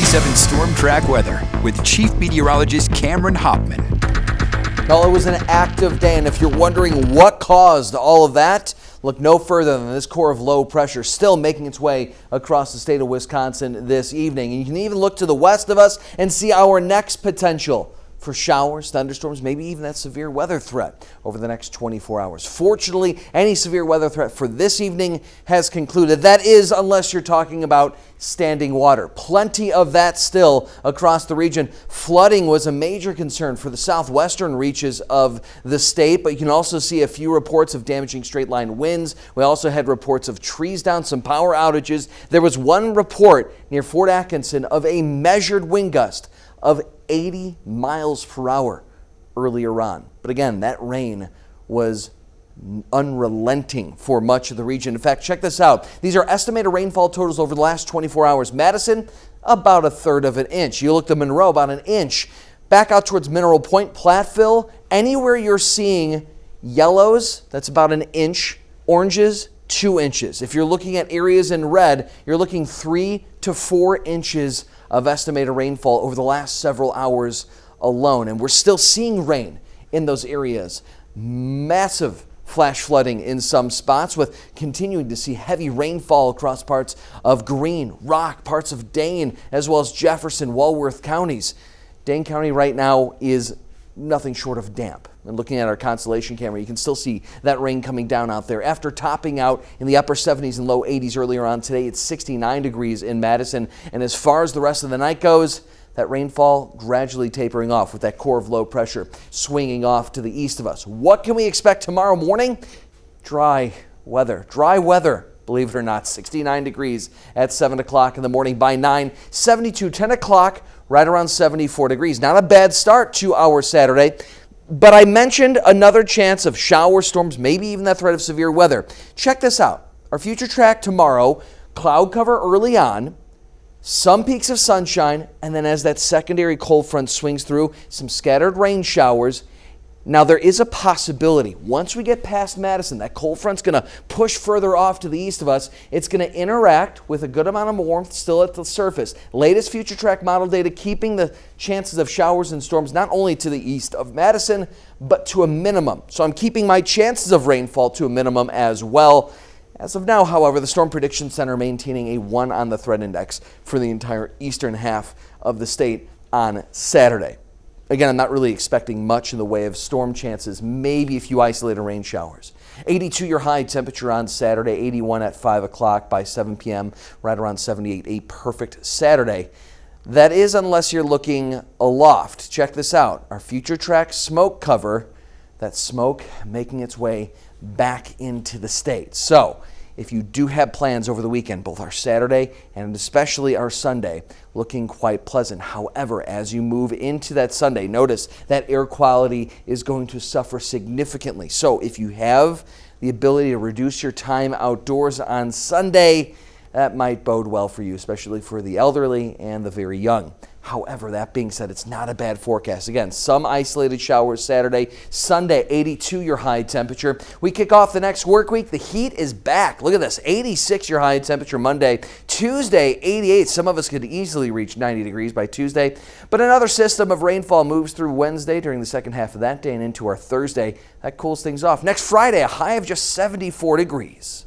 97 Storm Track weather with Chief Meteorologist Cameron Hopman. Well, it was an active day, and if you're wondering what caused all of that, look no further than this core of low pressure still making its way across the state of Wisconsin this evening. And you can even look to the west of us and see our next potential for showers, thunderstorms, maybe even that severe weather threat over the next 24 hours. Fortunately, any severe weather threat for this evening has concluded. That is, unless you're talking about standing water. Plenty of that still across the region. Flooding was a major concern for the southwestern reaches of the state, but you can also see a few reports of damaging straight line winds. We also had reports of trees down, some power outages. There was one report near Fort Atkinson of a measured wind gust of 80 miles per hour earlier on. But again, that rain was unrelenting for much of the region. In fact, check this out. These are estimated rainfall totals over the last 24 hours. Madison, about 1/3 of an inch. You look to Monroe, about an inch. Back out towards Mineral Point, Platteville, anywhere you're seeing yellows, that's about an inch. Oranges, 2 inches. If you're looking at areas in red, you're looking 3 to 4 inches of estimated rainfall over the last several hours alone. And we're still seeing rain in those areas. Massive flash flooding in some spots, with continuing to see heavy rainfall across parts of Greene, Rock, parts of Dane, as well as Jefferson, Walworth counties. Dane County right now is nothing short of damp. And looking at our Constellation camera, you can still see that rain coming down out there. After topping out in the upper 70s and low 80s earlier on today, it's 69 degrees in Madison. And as far as the rest of the night goes, that rainfall gradually tapering off with that core of low pressure swinging off to the east of us. What can we expect tomorrow morning? Dry weather, believe it or not. 69 degrees at 7 o'clock in the morning. By 9, 72, 10 o'clock, right around 74 degrees. Not a bad start to our Saturday. But I mentioned another chance of shower storms, maybe even that threat of severe weather. Check this out. Our future track tomorrow, cloud cover early on, some peaks of sunshine, and then as that secondary cold front swings through, some scattered rain showers. Now there is a possibility, once we get past Madison, that cold front's going to push further off to the east of us. It's going to interact with a good amount of warmth still at the surface. Latest future track model data keeping the chances of showers and storms not only to the east of Madison, but to a minimum. So I'm keeping my chances of rainfall to a minimum as well. As of now, however, the Storm Prediction Center maintaining a 1 on the threat index for the entire eastern half of the state on Saturday. Again, I'm not really expecting much in the way of storm chances, maybe a few isolated rain showers. 82 your high temperature on Saturday, 81 at 5 o'clock by 7 p.m., right around 78, a perfect Saturday. That is unless you're looking aloft. Check this out. Our future track smoke cover, that smoke making its way back into the state. So if you do have plans over the weekend, both our Saturday and especially our Sunday, looking quite pleasant. However, as you move into that Sunday, notice that air quality is going to suffer significantly. So if you have the ability to reduce your time outdoors on Sunday, that might bode well for you, especially for the elderly and the very young. However, that being said, it's not a bad forecast. Again, some isolated showers Saturday, Sunday, 82 your high temperature. We kick off the next work week. The heat is back. Look at this, 86 your high temperature Monday. Tuesday, 88. Some of us could easily reach 90 degrees by Tuesday. But another system of rainfall moves through Wednesday during the second half of that day and into our Thursday. That cools things off. Next Friday, a high of just 74 degrees.